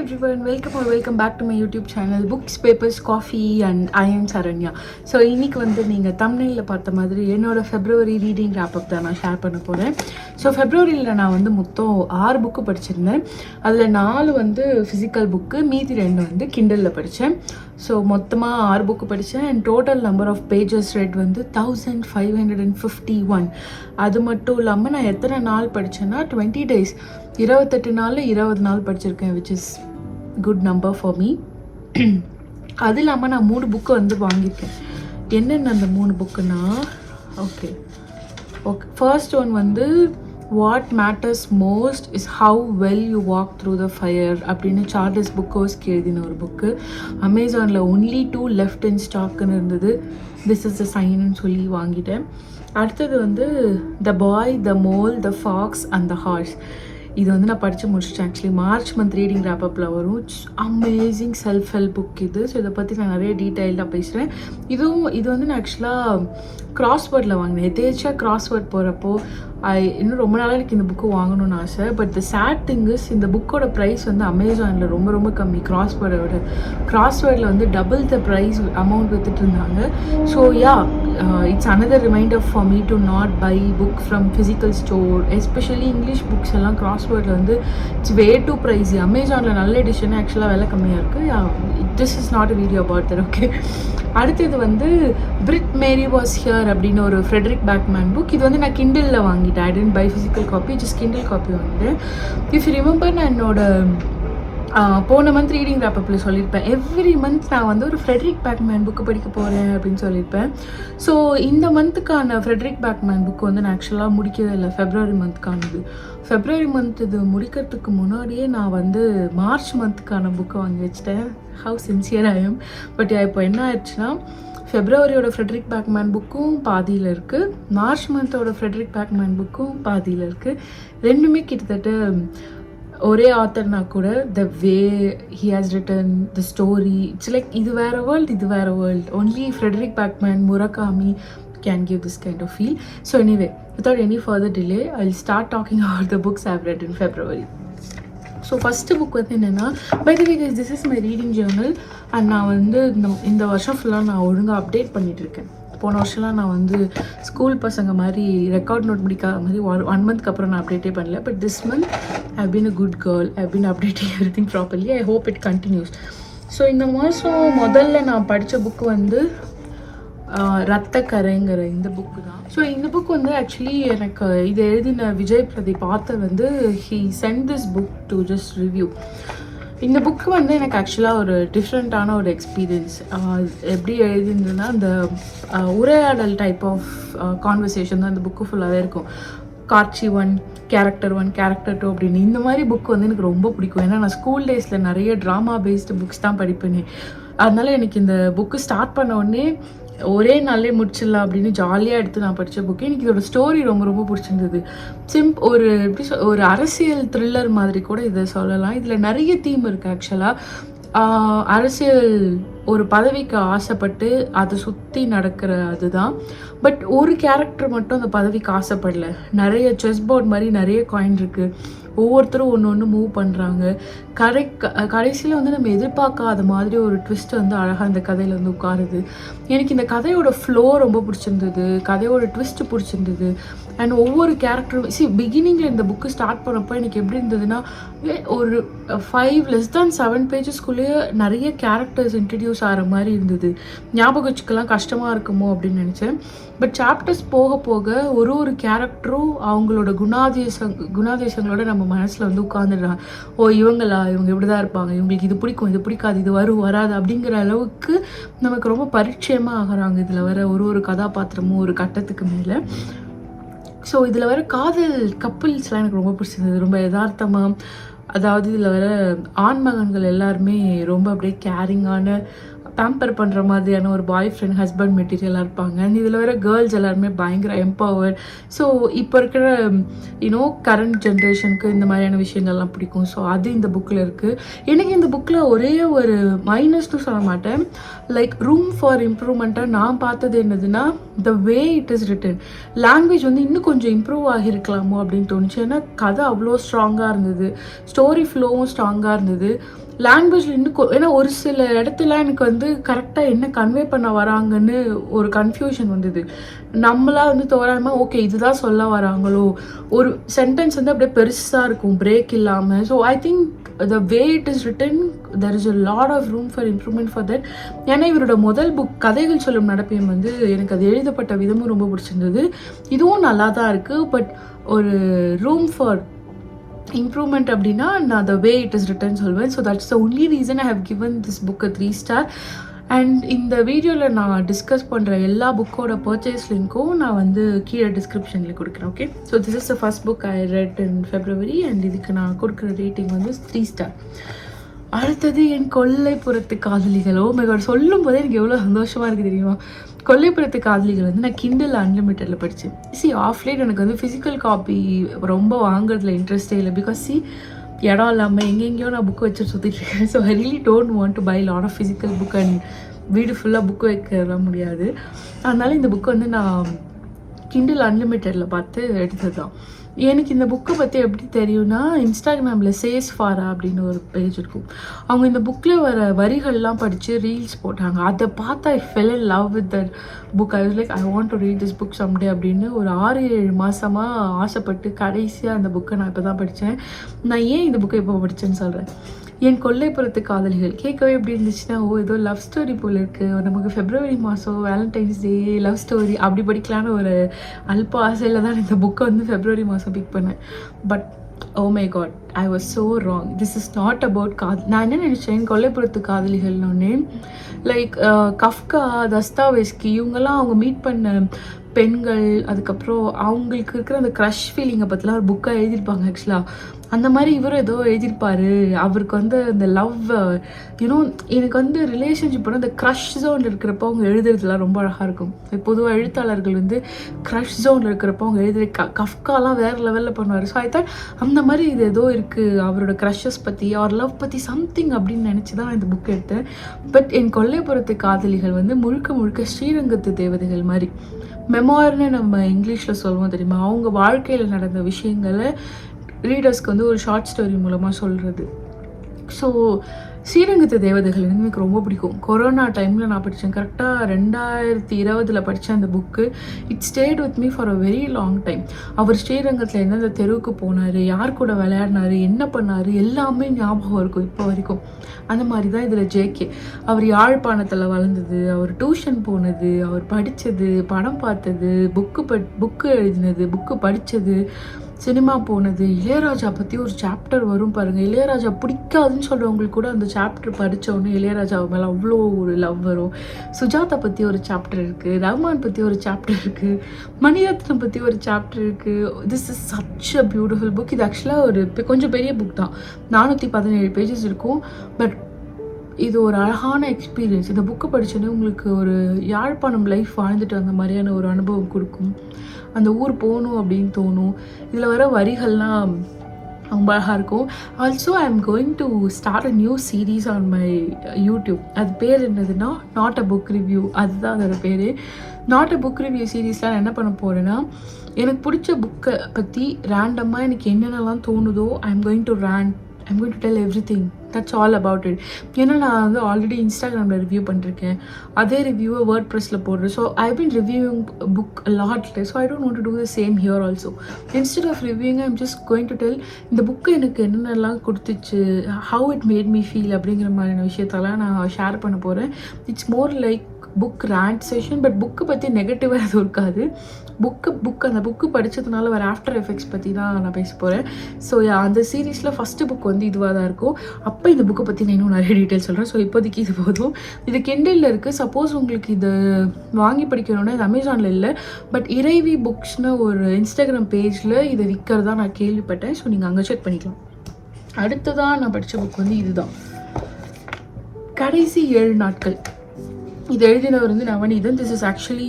everyone, welcome back to my YouTube channel Books, Papers, Coffee and I am Saranya. So இன்னைக்கு வந்து நீங்க thumbnail பார்த்த மாதிரி என்னோட February reading wrap up தான் நான் ஷேர் பண்ண போறேன். ஸோ ஃபெப்ரவரியில் நான் வந்து மொத்தம் 6 புக்கு படிச்சிருந்தேன். அதில் 4 வந்து ஃபிசிக்கல் புக்கு, மீதி 2 வந்து கிண்டலில் படித்தேன். ஸோ மொத்தமாக 6 புக்கு படித்தேன் and total number of pages read வந்து 1551. அது மட்டும் இல்லாமல் நான் எத்தனை நாள் படித்தேன்னா 20 days, 28 நாளில் 20 நாள் படிச்சிருக்கேன், which is good number for me. அது இல்லாமல் நான் 3 புக்கு வந்து வாங்கியிருக்கேன். என்னென்ன அந்த 3 புக்குன்னா, ஓகே ஃபர்ஸ்ட் ஒன் வந்து what matters most is how well you walk through the fire அப்படின்னு சார்லஸ் புக்கோஸ்கி எழுதின ஒரு புக்கு. அமேசானில் ஒன்லி 2 லெஃப்ட் இன் ஸ்டாக்குன்னு இருந்தது. திஸ் இஸ் த சைன்னு சொல்லி வாங்கிட்டேன். அடுத்தது வந்து the boy, the mole, the fox and the horse. இது வந்து நான் படித்து முடிச்சிட்டேன். ஆக்சுவலி மார்ச் மந்த் ரீடிங் ரேப்பப்பில் வரும். அமேசிங் செல்ஃப் ஹெல்ப் புக் இது. ஸோ இதை பற்றி நான் நிறைய டீட்டெயில்டாக பேசுகிறேன். இது வந்து நான் ஆக்சுவலாக கிராஸ்வேர்டில் வாங்கினேன். எதேச்சியாக கிராஸ்வேர்ட் போகிறப்போ இன்னும் ரொம்ப நாளாக எனக்கு இந்த புக்கு வாங்கணும்னு ஆசை. But the sad thing is இந்த புக்கோட ப்ரைஸ் வந்து அமேசானில் ரொம்ப ரொம்ப கம்மி கிராஸ்வேர்டை விட. கிராஸ்வேர்டில் வந்து டபுள் த ப்ரைஸ் அமௌண்ட் வித்துட்டு இருந்தாங்க. So it's another reminder for me to not buy book from physical store, especially English books எல்லாம் கிராஸ்வேர்டில் வந்து இட்ஸ் வே டூ ப்ரைஸி. அமேசானில் நல்ல எடிஷன் ஆக்சுவலாக விலை கம்மியாக இருக்குது. This is not a video about that. Okay, அடுத்தது வந்து பிரிட் மேரி வாஸ் ஹியர் அப்படின்னு ஒரு ஃப்ரெட்ரிக் பேக்மேன் புக். இது வந்து நான் கிண்டிலில் வாங்கிட்டேன். I didn't buy physical copy, just Kindle copy வாங்கிட்டேன். இஃப் யூ ரிமெம்பர், நான் என்னோட போன மந்த் ரீடிங் ரேப்பப்பில் சொல்லியிருப்பேன், எவ்ரி மந்த் நான் வந்து ஒரு ஃப்ரெட்ரிக் பேக்மேன் புக்கு படிக்க போகிறேன் அப்படின்னு சொல்லியிருப்பேன். ஸோ இந்த மந்த்துக்கான ஃப்ரெட்ரிக் பேக்மேன் புக்கு வந்து நான் ஆக்சுவலாக முடிக்கவே இல்லை. ஃபெப்ரவரி மந்த்துக்கானது. ஃபெப்ரவரி மந்த் இது முடிக்கிறதுக்கு முன்னாடியே நான் வந்து மார்ச் மந்த்துக்கான புக்கை வாங்கி வச்சிட்டேன். How sincere I am. But இப்போ என்ன ஆயிடுச்சுன்னா, ஃபெப்ரவரியோட ஃப்ரெட்ரிக் பேக்மேன் புக்கும் பாதியில் இருக்குது, மார்ச் மந்தோட ஃப்ரெட்ரிக் பேக்மேன் புக்கும் பாதியில் இருக்குது. ரெண்டுமே கிட்டத்தட்ட ஒரே ஆத்தர்னா கூட the way he has written the story, it's like இது வேறு வேர்ல்டு, இது வேறு world. Only Fredrik Backman, Murakami can give this kind of feel. So anyway, without any further delay, I'll start talking about the books I've read in February. So first book வந்து என்னென்னா, by the way guys, this is my reading journal. And நான் வந்து இந்த வருஷம் ஃபுல்லாக நான் ஒழுங்காக update பண்ணிகிட்ருக்கேன். போன வருஷம்லாம் நான் வந்து ஸ்கூல் பசங்க மாதிரி ரெக்கார்ட் நோட் முடிக்காத மாதிரி 1 மந்த்க்கு அப்புறம் நான் அப்டேட்டே பண்ணல. But this month I been a good girl. I been updating everything properly. I hope it continuous. So இந்த மாதம் முதல்ல நான் படித்த புக்கு வந்து ரத்தக்கரைங்கிற இந்த புக்கு தான். ஸோ இந்த புக் வந்து ஆக்சுவலி எனக்கு இது எழுதின விஜய் பிரதீப் ஆத்தர் வந்து he send this book to just review. இந்த புக்கு வந்து எனக்கு ஆக்சுவலாக ஒரு டிஃப்ரெண்ட்டான ஒரு எக்ஸ்பீரியன்ஸ். எப்படி எழுதியிருந்ததுன்னா, அந்த உரையாடல் டைப் ஆஃப் கான்வர்சேஷன் தான் இந்த புக்கு ஃபுல்லாகவே இருக்கும். காட்சி 1, கேரக்டர் 1, கேரக்டர் 2 அப்படின்னு. இந்த மாதிரி புக் வந்து எனக்கு ரொம்ப பிடிக்கும். ஏன்னா நான் ஸ்கூல் டேஸில் நிறைய ட்ராமா பேஸ்டு புக்ஸ் தான் படிப்பேனே. அதனால எனக்கு இந்த புக்கு ஸ்டார்ட் பண்ண உடனே ஒரே நாளே முடிச்சிடலாம் அப்படின்னு ஜாலியாக எடுத்து நான் படித்த புக்கு. எனக்கு இதோட ஸ்டோரி ரொம்ப ரொம்ப பிடிச்சிருந்தது. ஒரு அரசியல் த்ரில்லர் மாதிரி கூட இதை சொல்லலாம். இதில் நிறைய தீம் இருக்குது ஆக்சுவலாக. அரசியல் ஒரு பதவிக்கு ஆசைப்பட்டு அதை சுற்றி நடக்கிற அதுதான். பட் ஒரு கேரக்டர் மட்டும் அந்த பதவிக்கு ஆசைப்படல. நிறைய செஸ் போர்ட் மாதிரி நிறைய காயின் இருக்குது. ஒவ்வொருத்தரும் ஒன்று ஒன்று மூவ் பண்ணுறாங்க. கடைசியில் வந்து நம்ம எதிர்பார்க்காத மாதிரி ஒரு ட்விஸ்ட் வந்து அழகாக இந்த கதையில் வந்து உட்காருது. எனக்கு இந்த கதையோட ஃப்ளோ ரொம்ப பிடிச்சிருந்தது, கதையோட ட்விஸ்ட் பிடிச்சிருந்தது. அண்ட் ஒவ்வொரு கேரக்டரும் பிகினிங்கில் இந்த புக்கு ஸ்டார்ட் பண்ணப்போ எனக்கு எப்படி இருந்ததுன்னா, ஒரு 7 பேஜஸ்க்குள்ளேயே நிறைய கேரக்டர்ஸ் இன்ட்ரடியூஸ் ஆகிற மாதிரி இருந்தது. ஞாபகம் வச்சுக்கலாம் கஷ்டமாக இருக்குமோ அப்படின்னு நினச்சேன். பட் சாப்டர்ஸ் போக போக ஒரு கேரக்டரும் அவங்களோட குணாதிசயங்களோட நம்ம மனசில் வந்து உட்காந்துடுறாங்க. இவங்க இப்படி தான் இருப்பாங்க, இவங்களுக்கு இது பிடிக்கும், இது பிடிக்காது, இது வராது அப்படிங்கிற அளவுக்கு நமக்கு ரொம்ப பரிச்சயமாக ஆகிறாங்க இதில் வர ஒரு கதாபாத்திரமும் ஒரு கட்டத்துக்கு மேலே. ஸோ இதில் வர காதல் கப்பிள்ஸ்லாம் எனக்கு ரொம்ப பிடிச்சிருந்தது. ரொம்ப யதார்த்தமாக, அதாவது இதில் வர ஆண்மகன்கள் எல்லாருமே ரொம்ப அப்படியே கேரிங்கான, பேம்பர் பண்ணுற மாதிரியான ஒரு பாய் ஃப்ரெண்ட் ஹஸ்பண்ட் மெட்டீரியலாக இருப்பாங்க. அண்ட் இதில் வர கேர்ள்ஸ் எல்லாருமே பயங்கர எம்பவர்ட். ஸோ இப்போ இருக்கிற கரண்ட் ஜென்ரேஷனுக்கு இந்த மாதிரியான விஷயங்கள்லாம் பிடிக்கும். ஸோ அது இந்த புக்கில் இருக்குது. எனக்கு இந்த புக்கில் ஒரே ஒரு மைனஸ்னு சொல்ல மாட்டேன், லைக் ரூம் ஃபார் இம்ப்ரூவ்மெண்ட்டாக நான் பார்த்தது என்னதுன்னா, the way it is written. Language வந்து இன்னும் கொஞ்சம் இம்ப்ரூவ் ஆகியிருக்கலாமோ அப்படின்னு தோணுச்சு. ஏன்னா கதை அவ்வளோ ஸ்ட்ராங்காக இருந்தது, ஸ்டோரி ஃப்ளோவும் ஸ்ட்ராங்காக இருந்தது. லாங்குவேஜில் இன்னும் ஏன்னா ஒரு சில இடத்துல எனக்கு வந்து கரெக்டாக என்ன கன்வே பண்ண வராங்கன்னு ஒரு கன்ஃபியூஷன் வந்தது. நம்மளா வந்து தோராயமாக ஓகே இதுதான் சொல்ல வராங்களோ, ஒரு சென்டென்ஸ் வந்து அப்படியே பெருசாக இருக்கும் பிரேக் இல்லாமல். So I think the way it is written there is a lot of room for improvement for that. ஏன்னா இவரோட முதல் புக் கதைகள் சொல்லும் நடப்பியம் வந்து எனக்கு அது எழுதப்பட்ட விதமும் ரொம்ப பிடிச்சிருந்தது. இதுவும் நல்லா தான் இருக்குது. பட் ஒரு ரூம் ஃபார் இம்ப்ரூவ்மெண்ட் அப்படின்னா நான் the way it is written சொல்வேன். So that's the only reason I have given this book a 3 star. And இந்த வீடியோவில் நான் டிஸ்கஸ் பண்ணுற எல்லா புக்கோட பர்ச்சேஸ் லிங்க்கும் நான் வந்து கீழே டிஸ்கிரிப்ஷனில் கொடுக்குறேன். Okay, so this is the first book I read in February and இதுக்கு நான் கொடுக்குற ரேட்டிங் வந்து 3 ஸ்டார். அடுத்தது என் கொல்லைப்புறத்து காதலிகள். ஓ மை காட், சொல்லும் போதே எனக்கு எவ்வளோ சந்தோஷமாக இருக்குது தெரியுமா. கொல்லைப்புறத்து காதலிகள் வந்து நான் கிண்டில் அன்லிமிட்டடில் படித்தேன். ஆஃப்லைன் எனக்கு வந்து ஃபிசிக்கல் காப்பி ரொம்ப வாங்குறதுல இன்ட்ரெஸ்டே இல்லை. பிகாஸ் இடம் இல்லாமல் எங்கெங்கேயோ நான் புக்கு வச்சு சுற்றிட்டு இருக்கேன். So I really don't want to buy lot of physical book and வீடு ஃபுல்லாக புக்கு வைக்கலாம் முடியாது. அதனால இந்த புக்கு வந்து நான் கிண்டில் அன்லிமிட்டடில் பார்த்து எடுத்தது தான். எனக்கு இந்த புக்கை பற்றி எப்படி தெரியும்னா, இன்ஸ்டாகிராமில் சேஸ் ஃபாரா அப்படின்னு ஒரு பேஜ் இருக்கும். அவங்க இந்த புக்கில் வர வரிகள்லாம் படித்து ரீல்ஸ் போட்டாங்க. அதை பார்த்தா I fell in love with that book. I was like I want to read this book someday அப்படின்னு ஒரு 6-7 மாதமாக ஆசைப்பட்டு கடைசியாக அந்த புக்கை நான் இப்போ தான் படித்தேன். நான் ஏன் இந்த புக்கை இப்போ படித்தேன்னு சொல்கிறேன். என் கொல்லைப்புறத்து காதலிகள் கேட்கவே எப்படி இருந்துச்சுன்னா, ஓ ஏதோ லவ் ஸ்டோரி போல் இருக்குது, நமக்கு ஃபெப்ரவரி மாதம் வேலண்டைன்ஸ் டே லவ் ஸ்டோரி அப்படி படிக்கலான்னு ஒரு அல்ப ஆசையில் தான் இந்த புக்கை வந்து ஃபெப்ரவரி மாதம் பிக் பண்ணேன். But oh my God, I was so wrong. This is not about நான் என்ன நினச்சேன், கொல்லைப்புறத்து காதலிகள்னு லைக் கஃப்கா, தஸ்தாவேஸ்கி இவங்கெல்லாம் அவங்க மீட் பண்ண பெண்கள், அதுக்கப்புறம் அவங்களுக்கு இருக்கிற அந்த க்ரஷ் ஃபீலிங்கை பற்றிலாம் ஒரு புக்காக எழுதியிருப்பாங்க. ஆக்சுவலாக அந்த மாதிரி இவரும் ஏதோ எழுதியிருப்பார். அவருக்கு வந்து அந்த லவ் யூனோ, எனக்கு வந்து ரிலேஷன்ஷிப்போட அந்த க்ரஷ் ஜோன் இருக்கிறப்போ அவங்க எழுதுறதுலாம் ரொம்ப அழகாக இருக்கும். பொதுவாக எழுத்தாளர்கள் வந்து க்ரஷ் ஜோனில் இருக்கிறப்போ அவங்க எழுதுகிற கஃப்காலாம் வேறு லெவலில் பண்ணுவார். ஸோ ஐ தாட் அந்த மாதிரி இது ஏதோ இருக்குது அவரோட க்ரஷஸ் பற்றி அவர் லவ் பற்றி சம்திங் அப்படின்னு நினச்சி தான் இந்த புக் எடுத்தேன். பட் என் கொல்லைப்புறத்து காதலிகள் வந்து முழுக்க முழுக்க ஸ்ரீரங்கத்து தேவதைகள் மாதிரி மெமோர்னு நம்ம இங்கிலீஷில் சொல்லுவோம் தெரியுமா, அவங்க வாழ்க்கையில் நடந்த விஷயங்களை ரீடர்ஸ்க்கு வந்து ஒரு ஷார்ட் ஸ்டோரி மூலமாக சொல்கிறது. ஸோ ஸ்ரீரங்கத்து தேவதைகள் எனக்கு ரொம்ப பிடிக்கும். கொரோனா டைமில் நான் படித்தேன். கரெக்டாக 2020 படித்தேன் அந்த book. It stayed with me for a very long time. அவர் ஸ்ரீரங்கத்தில் எந்தெந்த தெருவுக்கு போனார், யார் கூட விளையாடினார், என்ன பண்ணார் எல்லாமே ஞாபகம் இருக்கும் இப்போ வரைக்கும். அந்த மாதிரி தான் இதில் ஜேகே. அவர் யாழ்ப்பாணத்தில் வளர்ந்தது, அவர் டியூஷன் போனது, அவர் படித்தது, படம் பார்த்தது, புக்கு எழுதினது, புக்கு படித்தது, சினிமா போனது, இளையராஜா பற்றி ஒரு சாப்டர் வரும் பாருங்கள். இளையராஜா பிடிக்காதுன்னு சொல்கிறவங்களுக்கு கூட அந்த சாப்டர் படித்தோடனே இளையராஜா மேலே அவ்வளோ ஒரு லவ் வரும். சுஜாதா பற்றி ஒரு சாப்டர் இருக்குது, ரஹ்மான் பற்றி ஒரு சாப்டர் இருக்குது, மணிரத்னம் பற்றி ஒரு சாப்டர் இருக்குது. This is such a beautiful book. இது ஆக்சுவலாக ஒரு கொஞ்சம் பெரிய புக் தான், 417 பேஜஸ் இருக்கும். பட் இது ஒரு அழகான எக்ஸ்பீரியன்ஸ். இந்த புக்கை படித்தோன்னே உங்களுக்கு ஒரு யாழ்ப்பாணம் லைஃப் வாழ்ந்துட்டு வந்த மாதிரியான ஒரு அனுபவம் கொடுக்கும். அந்த ஊர் போகணும் அப்படின்னு தோணும். இதில் வர வரிகள்லாம் ரொம்ப அழகாக இருக்கும். Also I am going to start a new series on my YouTube. அது பேர் என்னதுன்னா நாட் அ புக் ரிவ்யூ. அதுதான் அதோட பேர். நாட் அ புக் ரிவ்யூ சீரீஸில் நான் என்ன பண்ண போகிறேன்னா, எனக்கு பிடிச்ச புக்கை பற்றி ரேண்டமாக எனக்கு என்னென்னலாம் தோணுதோ I am going to del everything. That's all about it. ஏன்னா நான் வந்து ஆல்ரெடி இன்ஸ்டாகிராமில் ரிவ்யூ பண்ணிருக்கேன். அதே ரிவ்யூவை வேர்ட் ப்ரெஸில் போடுறேன். So I been reviewing book லாட்ல. So I don't want to do the same here also. Instead of reviewing I am just going to tell இந்த புக்கு எனக்கு என்னென்னலாம் கொடுத்துச்சு, how it made me feel அப்படிங்கிற மாதிரியான விஷயத்தெல்லாம் நான் ஷேர் பண்ண போகிறேன். It's more like book rant session. But book பற்றி நெகட்டிவாக எதுவும் இருக்காது. அந்த புக்கு படித்ததுனால வர ஆஃப்டர் எஃபெக்ட்ஸ் பற்றி தான் நான் பேச போகிறேன். ஸோ அந்த சீரீஸில் ஃபஸ்ட்டு புக் வந்து இதுவாக தான் இருக்கும். அப்போ இந்த புக்கை பற்றி நான் இன்னும் நிறைய டீட்டெயில் சொல்கிறேன். ஸோ இப்போதைக்கு இது போதும். இது கிண்டலில் இருக்குது. சப்போஸ் உங்களுக்கு இது வாங்கி படிக்கணும்னா இது அமேசானில் இல்லை. பட் இறைவி புக்ஸ்னு ஒரு இன்ஸ்டாகிராம் பேஜில் இதை விற்கிறதா நான் கேள்விப்பட்டேன். ஸோ நீங்கள் அங்கே செக் பண்ணிக்கலாம். அடுத்ததான் நான் படித்த புக் வந்து இதுதான், கடைசி 7 நாட்கள். இது எழுதினவர் வந்து Navaneethan. This is actually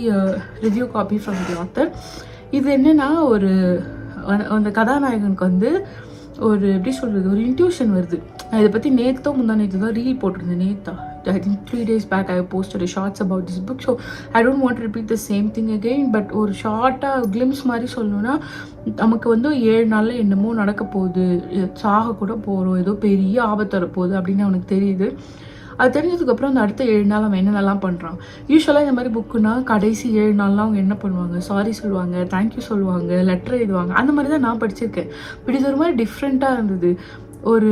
review copy from the author. இது என்னென்னா, ஒரு அந்த கதாநாயகனுக்கு வந்து ஒரு எப்படி சொல்கிறது, ஒரு இன்ட்யூஷன் வருது. நான் இதை பற்றி நேற்றோ முந்தா நேற்று தான் ரீல் போட்டிருந்தேன். I think 3 days back I posted a shorts about this book, so I don't want to repeat the same thing again. But ஒரு ஷார்ட்டாக கிளிம்ஸ் மாதிரி சொல்லணும்னா, நமக்கு வந்து 7 நாளில் என்னமோ நடக்க போகுது, சாக கூட போகிறோம், ஏதோ பெரிய ஆபத்து வரப்போகுது அப்படின்னு அவனுக்கு தெரியுது. அது தெரிஞ்சதுக்கப்புறம் அந்த அடுத்த 7 நாள் அவன் என்னென்னலாம் பண்ணுறான். யூஸ்வலாக இந்த மாதிரி புக்குனா கடைசி 7 நாள்லாம் அவங்க என்ன பண்ணுவாங்க, சாரி சொல்லுவாங்க, தேங்க்யூ சொல்லுவாங்க, லெட்டர் எழுதுவாங்க. அந்த மாதிரி தான் நான் படிச்சிருக்கேன். பட் இது ஒரு மாதிரி டிஃப்ரெண்ட்டாக இருந்தது. ஒரு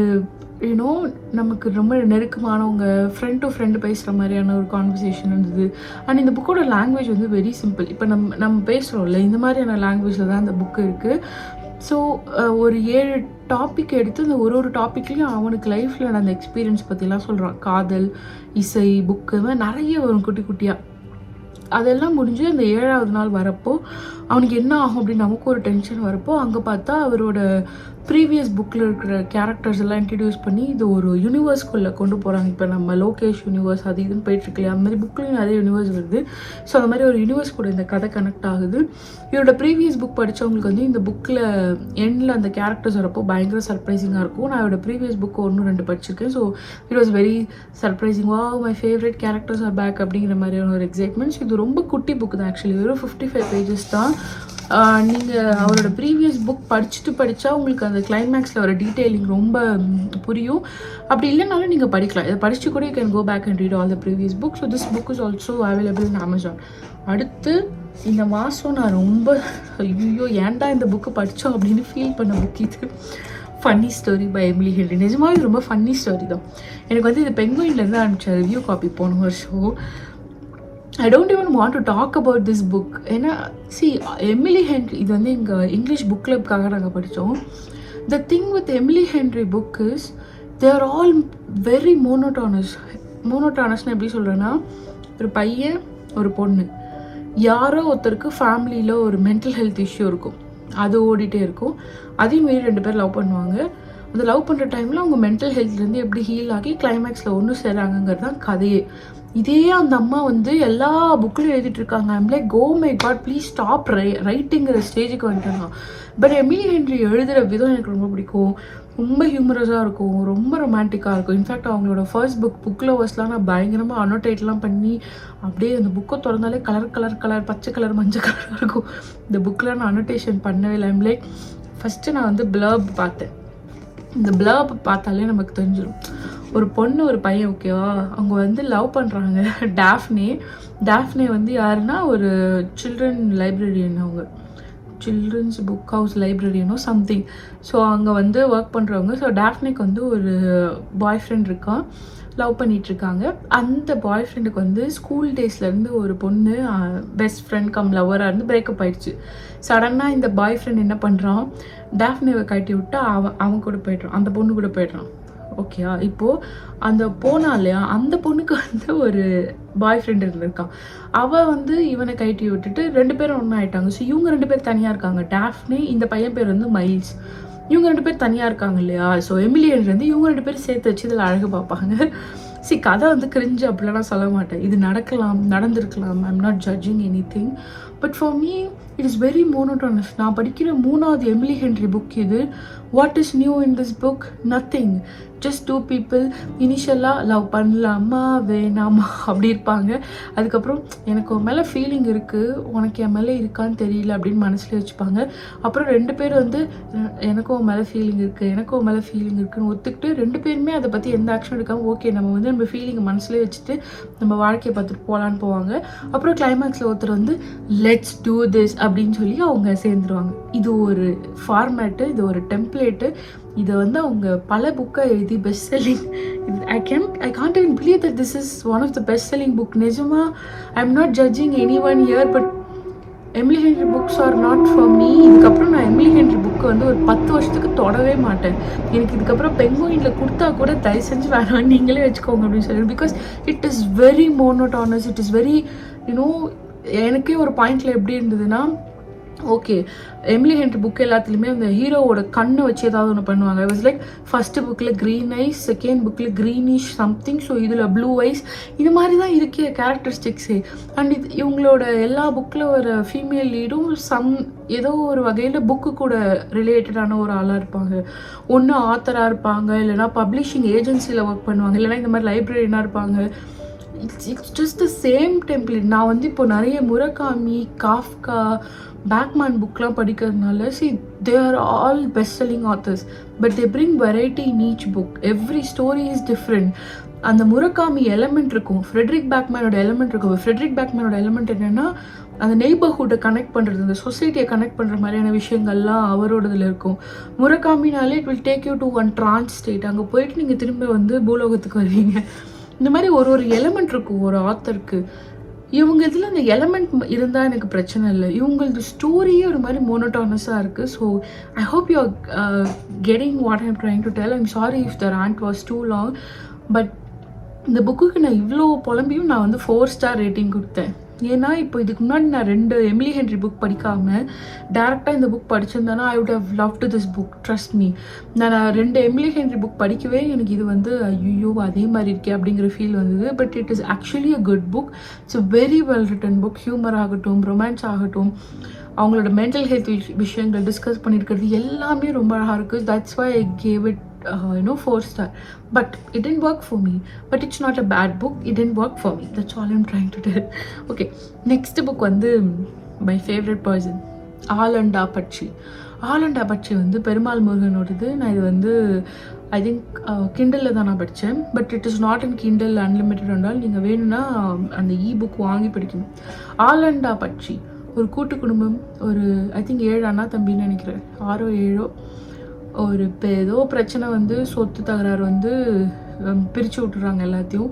யூனோ நமக்கு ரொம்ப நெருக்கமானவங்க ஃப்ரெண்ட் டு ஃப்ரெண்டு பேசுகிற மாதிரியான ஒரு கான்வர்சேஷன் இருந்தது. அண்ட் இந்த புக்கோட லாங்குவேஜ் வந்து வெரி சிம்பிள். இப்போ நம்ம பேசுகிறோம்ல, இந்த மாதிரியான லாங்குவேஜில் தான் அந்த புக்கு இருக்குது. ஸோ ஒரு 7 டாபிக் எடுத்து அந்த ஒரு டாப்பிக்லேயும் அவனுக்கு லைஃப்பில் நடந்த எக்ஸ்பீரியன்ஸ் பற்றிலாம் சொல்கிறான். காதல், இசை, புக்கு, நிறைய வரும் குட்டி குட்டியாக. அதெல்லாம் முடிஞ்சு அந்த 7ஆவது நாள் வரப்போ அவனுக்கு என்ன ஆகும் அப்படின்னு நமக்கு ஒரு டென்ஷன் வரப்போ, அங்கே பார்த்தா அவரோட ப்ரீவியஸ் புக்கில் இருக்கிற கேரக்டர்ஸ் எல்லாம் இன்ட்ரடியூஸ் பண்ணி இது ஒரு யூனிவர்ஸ்குள்ளே கொண்டு போகிறாங்க. இப்போ நம்ம லோகேஷ் யூனிவர்ஸ் அது இதுன்னு போயிட்டுருக்கலையே, அந்த மாதிரி புக்லேயும் நிறைய யூனிவர்ஸ் வருது. ஸோ அந்த மாதிரி ஒரு யூனிவர்ஸ் கூட இந்த கதை கனெக்ட் ஆகுது. இவரோட ப்ரீவியஸ் புக் படித்தவங்களுக்கு வந்து இந்த புக்கில் எண்டில் அந்த கேரக்டர்ஸ் வரப்போ பயங்கர சர்ப்ரைசிங்காக இருக்கும். நான் என்னோட ப்ரீவியஸ் புக்கு 1-2 படிச்சிருக்கேன். So it was very surprising. Wow, my favourite characters are back அப்படிங்கிற மாதிரியான ஒரு எக்ஸைட்மெண்ட்ஸ். இது ரொம்ப குட்டி புக்கு தான் ஆக்சுவலி, வெறும் 55 பேஜஸ் தான். நீங்கள் அவரோட ப்ரீவியஸ் புக் படித்தா உங்களுக்கு அந்த கிளைமேக்ஸில் வர டீட்டெயிலிங் ரொம்ப புரியும். அப்படி இல்லைனாலும் நீங்கள் படிக்கலாம். இதை படித்து கூட you can go back and read all the previous book. So this book is also available in Amazon. அடுத்து இந்த மாதம் நான் ரொம்ப ஐயோ ஏன்டா இந்த புக்கு படித்தோம் அப்படின்னு ஃபீல் பண்ண புக் இது. Funny story by Emily Henry. நிஜமாக இது ரொம்ப ஃபன்னி ஸ்டோரி தான். எனக்கு வந்து இது பெங்குயின்லேருந்து அனுப்பிச்ச ரிவ்யூ காப்பி போன வருஷம். I don't even want to talk about this book. ஏன்னா எமிலி ஹென்ரி இது வந்து எங்கள் இங்கிலீஷ் புக் கிளப்காக நாங்கள் படித்தோம். The thing with Emily Henry book is they are all very monotonous. மோனோட்டானஸ்னு எப்படி சொல்கிறேன்னா, ஒரு பையன் ஒரு பொண்ணு, யாரோ ஒருத்தருக்கு ஃபேமிலியில் ஒரு மென்டல் ஹெல்த் இஷ்யூ இருக்கும், அது ஓடிட்டே இருக்கும். அதையும் மீறி 2 பேர் லவ் பண்ணுவாங்க. அந்த லவ் பண்ணுற டைமில் அவங்க மென்டல் ஹெல்த்லேருந்து எப்படி ஹீல் ஆகி கிளைமேக்ஸில் ஒன்று சேராங்கிறது தான் கதையே. இதே அந்த அம்மா வந்து எல்லா புக்லையும் எழுதிட்டு இருக்காங்க. I'm like go my god please stop ரைட்டிங்கிற ஸ்டேஜுக்கு வந்துட்டேன். பட் எமிலி ஹென்ரி எழுதுகிற விதம் எனக்கு ரொம்ப பிடிக்கும். ரொம்ப ஹியூமரஸாக இருக்கும், ரொம்ப ரொமான்டிக்காக இருக்கும். இன்ஃபேக்ட் அவங்களோட ஃபர்ஸ்ட் புக் லவர்ஸ்லாம் நான் பயங்கரமாக அனோட்டேட்லாம் பண்ணி அப்படியே அந்த புக்கை திறந்தாலே கலர் பச்சை கலர் மஞ்சள் கலராக இருக்கும். இந்த புக்கில் நான் அனோட்டேஷன் பண்ணவே இல்லை. ஐம் லைக் ஃபஸ்ட்டு நான் வந்து பிளர்ப் பார்த்தேன். இந்த பிளர்ப் பார்த்தாலே நமக்கு தெரிஞ்சிடும் ஒரு பொண்ணு ஒரு பையன் ஓகேவா, அவங்க வந்து லவ் பண்ணுறாங்க. டாஃப்னே வந்து யாருன்னா ஒரு சில்ட்ரன் லைப்ரரியன், அவங்க சில்ட்ரன்ஸ் புக் ஹவுஸ் லைப்ரரியனோ சம்திங். ஸோ அங்கே வந்து ஒர்க் பண்ணுறவங்க. ஸோ டாஃப்னேக்கு வந்து ஒரு பாய் ஃப்ரெண்ட் இருக்கான், லவ் பண்ணிகிட்ருக்காங்க. அந்த பாய் ஃப்ரெண்டுக்கு வந்து ஸ்கூல் டேஸ்லேருந்து ஒரு பொண்ணு பெஸ்ட் ஃப்ரெண்ட் கம் லவராக இருந்து பிரேக்கப் ஆகிடுச்சு. சடனாக இந்த பாய் ஃப்ரெண்ட் என்ன பண்ணுறான், டாஃப்னேவை கட்டி விட்டு அவன் கூட போய்ட்றான், அந்த பொண்ணு கூட போய்ட்றான். ஓகேயா, இப்போது அந்த போனா இல்லையா, அந்த பொண்ணுக்கு வந்து ஒரு பாய் ஃப்ரெண்ட் இருந்திருக்கான். அவள் வந்து இவனை கட்டி விட்டுட்டு 2 பேரும் ஒன்றா ஆகிட்டாங்க. ஸோ இவங்க 2 பேர் தனியாக இருக்காங்க. டாஃப்னே, இந்த பையன் பேர் வந்து மைல்ஸ். இவங்க 2 பேர் தனியாக இருக்காங்க இல்லையா. ஸோ எமிலி ஹென்ரி வந்து இவங்க 2 பேரும் சேர்த்து வச்சு இதில் அழகு பார்ப்பாங்க. கதை வந்து கிரிஞ்சு அப்படிலாம் நான் சொல்ல மாட்டேன். இது நடந்திருக்கலாம். I'm not judging any thing. But for me it is very monotonous. நான் படிக்கிற 3வது எமிலி ஹென்ரி புக் இது. What is new in this book? Nothing. Just 2 people இனிஷியலாக லவ் பண்ணலாமா வேணாமா அப்படி இருப்பாங்க. அதுக்கப்புறம் எனக்கு உன் மேலே ஃபீலிங் இருக்குது, உனக்கு என் மேலே இருக்கான்னு தெரியல அப்படின்னு மனசில் வச்சுப்பாங்க. அப்புறம் 2 பேர் வந்து எனக்கும் உன் மேலே ஃபீலிங் இருக்குன்னு ஒத்துக்கிட்டு 2 பேருமே அதை பற்றி எந்த ஆக்ஷன் எடுக்காமல் ஓகே நம்ம வந்து நம்ம ஃபீலிங்கை மனசுலேயே வச்சுட்டு நம்ம வாழ்க்கையை பார்த்துட்டு போகலான்னு போவாங்க. அப்புறம் கிளைமேக்ஸில் ஒருத்தர் வந்து லெட்ஸ் டூ திஸ் அப்படின்னு சொல்லி அவங்க சேர்ந்துருவாங்க. இது ஒரு ஃபார்மேட்டு, இது ஒரு டெம்ப்ளேட்டு. இதை வந்து அவங்க பல புக்கை எழுதி best selling. I can't even believe that this is one of the best selling book. நிஜமாக I am not judging anyone here, but Emily Henry books are not for me. இதுக்கப்புறம் நான் Emily Henry புக்கை வந்து ஒரு 10 வருஷத்துக்கு தொடவே மாட்டேன். எனக்கு இதுக்கப்புறம் பெங்குயினில் கொடுத்தா கூட தயவு செஞ்சு வேணாம், நீங்களே வச்சுக்கோங்க அப்படின்னு சொல்லி. Because it is very monotonous, it is very you know. எனக்கே ஒரு பாயிண்டில் எப்படி இருந்ததுன்னா, ஓகே, எமிலி ஹென்ரி புக் எல்லாத்துலேயுமே அந்த ஹீரோவோட கண்ணை வச்சு ஏதாவது ஒன்று பண்ணுவாங்க. இட் வாஸ் லைக் ஃபஸ்ட்டு புக்கில் க்ரீன் ஐஸ், செகண்ட் புக்கில் க்ரீனிஷ் சம்திங், ஸோ இதில் ப்ளூ ஐஸ், இது மாதிரி தான் இருக்கே கேரக்டரிஸ்டிக்ஸே. அண்ட் இது இவங்களோட எல்லா புக்கில் ஒரு ஃபீமேல் லீடும் ஏதோ ஒரு வகையில் புக்கு கூட ரிலேட்டடான ஒரு ஆளாக இருப்பாங்க. ஒன்று ஆத்தராக இருப்பாங்க, இல்லைனா பப்ளிஷிங் ஏஜென்சியில் ஒர்க் பண்ணுவாங்க, இல்லைனா இந்த மாதிரி லைப்ரரியனாக இருப்பாங்க. It's just the same template. நான் வந்து இப்போ நிறைய முரகாமி, காஃப்கா, பேக்மேன் புக்லாம் படிக்கிறதுனால they are all best selling authors, but they bring variety in each book. Every story is different. அந்த முரகாமி எலமெண்ட் இருக்கும், ஃப்ரெட்ரிக் பேக்மேனோட எலமெண்ட் இருக்கும். ஃப்ரெட்ரிக் பேக்மேனோட எலமெண்ட் என்னென்னா அந்த நெய்பர்ஹுட்டை கனெக்ட் பண்ணுறது, அந்த சொசைட்டியை கனெக்ட் பண்ணுற மாதிரியான விஷயங்கள்லாம் அவரோடதில் இருக்கும். முரகாமினாலே it will take you to one trance state. அங்கே போயிட்டு நீங்கள் திரும்ப வந்து பூலோகத்துக்கு வருவீங்க. இந்த மாதிரி ஒரு எலமெண்ட் இருக்கும் ஒரு ஆத்தருக்கு. இவங்க இதில் அந்த எலமெண்ட் இருந்தால் எனக்கு பிரச்சனை இல்லை. இவங்களது ஸ்டோரியே ஒரு மாதிரி மோனோட்டானஸாக இருக்குது. So I hope you are getting what I'm trying to tell. I'm sorry if the rant was too long. But இந்த புக்குக்கு நான் இவ்வளோ புலம்பியும் நான் வந்து 4 ஸ்டார் ரேட்டிங் கொடுத்தேன். ஏன்னா இப்போ இதுக்கு முன்னாடி நான் 2 எமிலி ஹென்ரி புக் படிக்காமல் டேரெக்டாக இந்த புக் படிச்சிருந்தேன்னா I would have love to this book, trust me. நான் 2 எமிலி ஹென்ரி புக் படிக்கவே எனக்கு இது வந்து ஐயோ அதே மாதிரி இருக்கே அப்படிங்கிற ஃபீல் வந்தது. But it is actually a good book. It's a very well written book. Humour ஆகட்டும், ரொமான்ஸ் ஆகட்டும், அவங்களோட மென்டல் ஹெல்த் விஷயங்கள் டிஸ்கஸ் பண்ணியிருக்கிறது எல்லாமே ரொம்ப அழகாக இருக்குது. That's why I gave it 4 star. But it didn't work for me. But it's not a bad book. It didn't work for me. That's all I'm trying to tell. Okay, next book வந்து my favorite person, ஆலண்டா பட்சி. ஆலண்டா பட்சி வந்து பெருமாள் முருகனோடது. நான் இது வந்து I think கிண்டலில் தான் நான் படித்தேன். But it is not in கிண்டல் அன்லிமிட்டட் என்றால் நீங்கள் வேணும்னா அந்த புக் வாங்கி படிக்கணும். ஆலண்டா பட்சி ஒரு கூட்டு குடும்பம். ஒரு ஐ திங்க் 7 அண்ணா தம்பின்னு நினைக்கிறேன், 6 7. ஒரு ஏதோ பிரச்சனை வந்து சொத்து தகராறு வந்து பிரித்து விட்டுறாங்க எல்லாத்தையும்.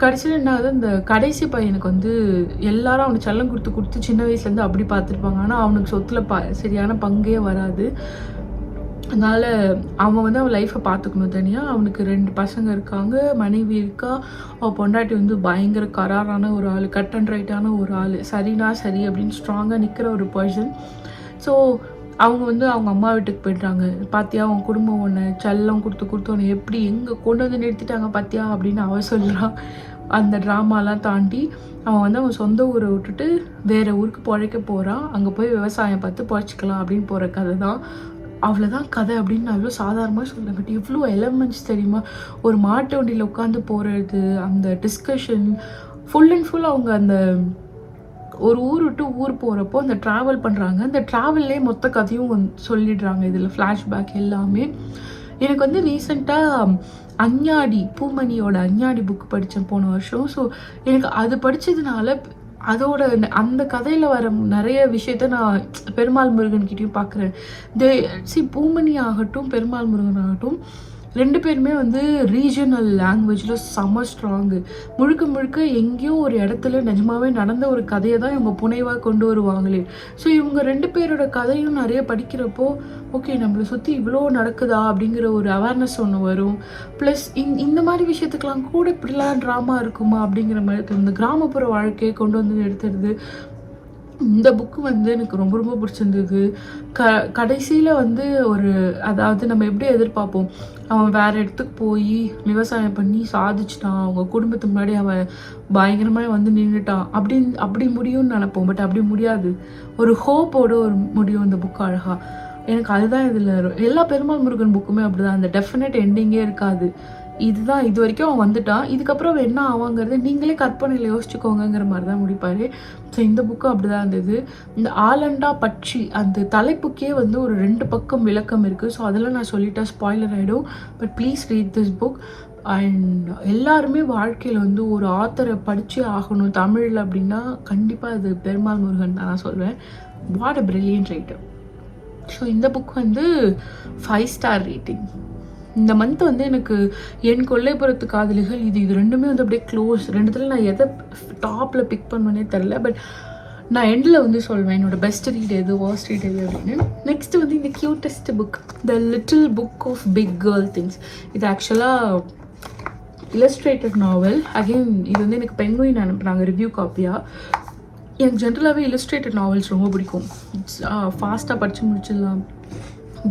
கடைசியில் என்ன ஆகுது, இந்த கடைசி பையனுக்கு வந்து எல்லாரும் அவனுக்கு செல்லம் கொடுத்து சின்ன வயசுலேருந்து அப்படி பார்த்துருப்பாங்க. ஆனால் அவனுக்கு சொத்தில் சரியான பங்கே வராது. அதனால் அவன் வந்து அவன் லைஃப்பை பார்த்துக்கணும் தனியாக. அவனுக்கு 2 பசங்க இருக்காங்க, மனைவி இருக்கா. அவள் பொண்டாட்டி வந்து பயங்கர கராரான ஒரு ஆள், கட் அண்ட் ரைட்டான ஒரு ஆள், சரினா சரி அப்படின்னு ஸ்ட்ராங்காக நிற்கிற ஒரு பர்சன். ஸோ அவங்க வந்து அவங்க அம்மா வீட்டுக்கு போய்ட்றாங்க. பார்த்தியா அவங்க குடும்பம் ஒன்று செல்லம் கொடுத்து ஒன்று எப்படி எங்கே கொண்டு வந்து நிறுத்திட்டாங்க பார்த்தியா அப்படின்னு அவன் சொல்கிறான். அந்த ட்ராமாலாம் தாண்டி அவன் வந்து அவன் சொந்த ஊரை விட்டுட்டு வேறு ஊருக்கு பிழைக்க போகிறான். அங்கே போய் விவசாயம் பார்த்து பிழைச்சிக்கலாம் அப்படின்னு போகிற கதை தான். அவ்வளோதான் கதை அப்படின்னு நான் எவ்வளோ சாதாரணமாக சொல்கிறேன். பட் இவ்வளோ எலமெண்ட்ஸ் தெரியுமா. ஒரு மாட்டு வண்டியில் உட்காந்து போகிறது, அந்த டிஸ்கஷன் ஃபுல் அண்ட் ஃபுல் அவங்க அந்த ஒரு ஊர் விட்டு ஊர் போகிறப்போ அந்த ட்ராவல் பண்ணுறாங்க. அந்த ட்ராவல்லே மொத்த கதையும் சொல்லிடுறாங்க இதில், ஃப்ளாஷ்பேக் எல்லாமே. எனக்கு வந்து ரீசெண்டாக அஞ்ஞாடி பூமணியோட அஞ்ஞாடி புக் படித்தேன் போன வருஷம். ஸோ எனக்கு அது படித்ததுனால அதோட அந்த கதையில் வர நிறைய விஷயத்த நான் பெருமாள் முருகன்கிட்டையும் பார்க்குறேன். பூமணி ஆகட்டும் பெருமாள் முருகன் ஆகட்டும் 2 பேருமே வந்து ரீஜனல் லாங்குவேஜில் செம்ம ஸ்ட்ராங்கு. முழுக்க எங்கேயோ ஒரு இடத்துல நிஜமாவே நடந்த ஒரு கதையை தான் இவங்க புனைவாக கொண்டு வருவாங்களே. ஸோ இவங்க 2 பேரோட கதையும் நிறைய படிக்கிறப்போ ஓகே நம்மளை சுற்றி இவ்வளோ நடக்குதா அப்படிங்கிற ஒரு அவேர்னஸ் ஒன்று வரும். ப்ளஸ் இந்த மாதிரி விஷயத்துக்கெலாம் கூட இப்படிலாம் ட்ராமா இருக்குமா அப்படிங்கிற மாதிரி தோணுது. கிராமப்புற வாழ்க்கையை கொண்டு வந்து எடுத்துடுது. இந்த புக்கு வந்து எனக்கு ரொம்ப ரொம்ப பிடிச்சிருந்தது. கடைசியில் வந்து அதாவது நம்ம எப்படி எதிர்பார்ப்போம், அவன் வேறு இடத்துக்கு போய் விவசாயம் பண்ணி சாதிச்சிட்டான், அவங்க குடும்பத்துக்கு முன்னாடி அவன் பயங்கரமாக வந்து நின்றுட்டான் அப்படி முடியும்னு நினைப்போம். பட் அப்படி முடியாது, ஒரு ஹோப்போடு முடியும் இந்த புக்கு அழகாக. எனக்கு அதுதான் இதில் எல்லா பெருமாள் முருகன் புக்குமே அப்படி தான், அந்த டெஃபினட் எண்டிங்கே இருக்காது. இதுதான் இது வரைக்கும் அவன் வந்துட்டான், இதுக்கப்புறம் அவன் என்ன ஆவாங்கிறது நீங்களே கற்பனையில் யோசிச்சுக்கோங்கிற மாதிரி தான் முடிப்பார். ஸோ இந்த புக்கு அப்படி தான் இருந்தது. இந்த ஆலண்டா பட்சி அந்த தலைப்புக்கே வந்து ஒரு 2 பக்கம் விளக்கம் இருக்குது. ஸோ அதெல்லாம் நான் சொல்லிட்டேன், ஸ்பாய்லர் ஆகிடும். But please read this book. And எல்லாருமே வாழ்க்கையில் வந்து ஒரு ஆத்தரை படித்தே ஆகணும் தமிழில் அப்படின்னா கண்டிப்பாக அது பெருமாள் முருகன் தான் நான் சொல்வேன். What a brilliant writer. So இந்த புக் வந்து 5 ஸ்டார் ரேட்டிங். இந்த மந்த் வந்து எனக்கு என் கொல்லைப்புறத்து காதலிகள் இது 2மே வந்து அப்படியே க்ளோஸ். 2த்துல நான் எதை டாப்பில் பிக் பண்ணுவேனே தெரில. பட் நான் எண்டில் வந்து சொல்வேன் என்னோட பெஸ்ட் ரீட் எது, வாஸ்ட் ரீட் எது அப்படின்னு. நெக்ஸ்ட் வந்து இந்த cutest book, the little book of big girl things. இது ஆக்சுவலாக இல்லஸ்ட்ரேட்டட் நாவல். அகெயின் இது வந்து எனக்கு பெங்குயின் அனுப்புனாங்க ரிவ்யூ காப்பியாக. எனக்கு ஜென்ரலாகவே இல்லஸ்ட்ரேட்டட் நாவல்ஸ் ரொம்ப பிடிக்கும். ஃபாஸ்ட்டாக படித்து முடிச்சிடலாம்,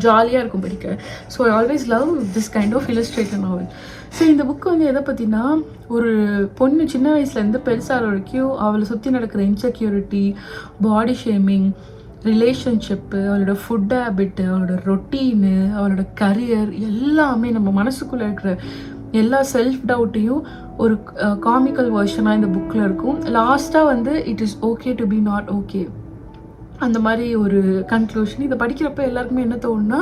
ஜாலியாக இருக்கும் படிக்க. So I always love this kind of illustrated novel. So இந்த புக்கு வந்து எதை பற்றினா, ஒரு பொண்ணு சின்ன வயசுலேருந்து பெருசாக வரைக்கும் அவளை சுற்றி நடக்கிற இன்செக்யூரிட்டி, பாடி ஷேமிங், ரிலேஷன்ஷிப்பு, அவளோட ஃபுட் ஹேபிட்டு, அவளோட ரொட்டீனு, அவளோட கரியர் எல்லாமே நம்ம மனசுக்குள்ளே இருக்கிற எல்லா செல்ஃப் டவுட்டையும் ஒரு காமிக்கல் வெர்ஷனாக இந்த புக்கில் இருக்கும். லாஸ்ட்டாக வந்து it is okay to be not okay, அந்த மாதிரி ஒரு கன்க்ளூஷன். இதை படிக்கிறப்ப எல்லாருக்குமே என்ன தோணுன்னா,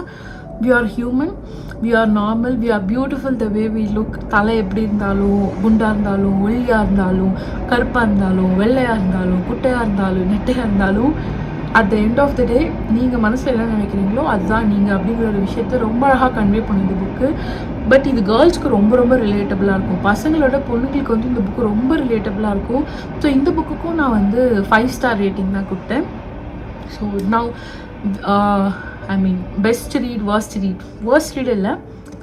we are human, we are normal, we are beautiful the way we look. தலை எப்படி இருந்தாலும், குண்டாக இருந்தாலும், ஒல்லியாக இருந்தாலும், கருப்பாக இருந்தாலும், வெள்ளையாக இருந்தாலும், குட்டையாக இருந்தாலும், நெட்டையாக இருந்தாலும், at the end of the day நீங்கள் மனசில் என்ன நினைக்கிறீங்களோ அதுதான் நீங்கள் அப்படிங்கிற ஒரு விஷயத்த ரொம்ப அழகாக கன்வே பண்ணுது புக்கு. பட் இது கேர்ள்ஸ்க்கு ரொம்ப ரொம்ப ரிலேட்டபுளாக இருக்கும். பசங்களோட பொண்ணுங்களுக்கு வந்து இந்த புக்கு ரொம்ப ரிலேட்டபுளாக இருக்கும். ஸோ இந்த புக்குக்கும் நான் வந்து 5 ஸ்டார் ரேட்டிங் தான் கொடுத்தேன். So now I mean best read, worst read இல்லை,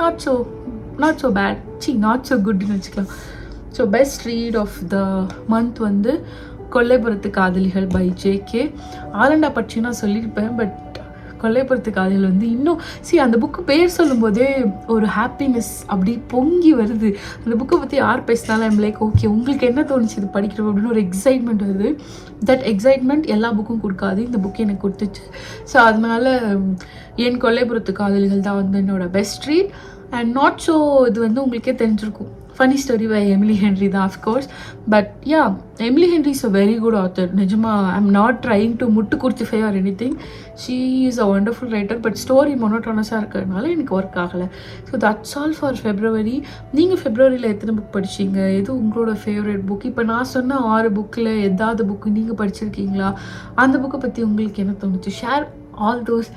not so bad, not so குட்னு வச்சுக்கலாம். So best read of the month வந்து கொல்லைப்புறத்து காதலிகள் பை ஜேகே. ஆலண்டா பற்றி நான் சொல்லியிருப்பேன், பட் கொல்லைப்புறத்து காதலிகள் வந்து இன்னும் அந்த புக்கு பேர் சொல்லும்போதே ஒரு ஹாப்பினஸ் அப்படி பொங்கி வருது. அந்த புக்கை பற்றி யார் பேசினாலும் ஐம் லைக் ஓகே, உங்களுக்கு என்ன தோணுச்சு இது படிக்கிறோம் அப்படின்னு ஒரு எக்ஸைட்மெண்ட் வருது. தட் எக்ஸைட்மெண்ட் எல்லா புக்கும் கொடுக்காது, இந்த புக்கு எனக்கு கொடுத்துச்சு. ஸோ அதனால என் கொல்லைப்புறத்து காதலிகள் தான் வந்து என்னோட best read. And not so இது வந்து உங்களுக்கே தெரிஞ்சிருக்கும், funny story by Emily Henry தான் of course. But ya, Emily Henry is a very good author. நிஜமா I am not trying to முட்டு குடிச்சிஃபை or anything. She is a wonderful writer. But story மொனோட்டோனஸாக இருக்கிறதுனால எனக்கு ஒர்க் ஆகலை. So that's all for February. நீங்கள் ஃபெப்ரவரியில் எத்தனை புக் படிச்சிங்க? எது உங்களோட ஃபேவரட் புக்? இப்போ நான் சொன்ன 6 புக்கில் எதாவது புக்கு நீங்கள் படிச்சிருக்கீங்களா? அந்த புக்கை பற்றி உங்களுக்கு என்ன தோணுச்சு? Share all those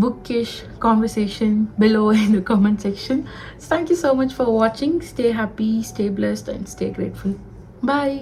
bookish conversation below in the comment section. So thank you so much for watching. Stay happy, stay blessed, and stay grateful. Bye.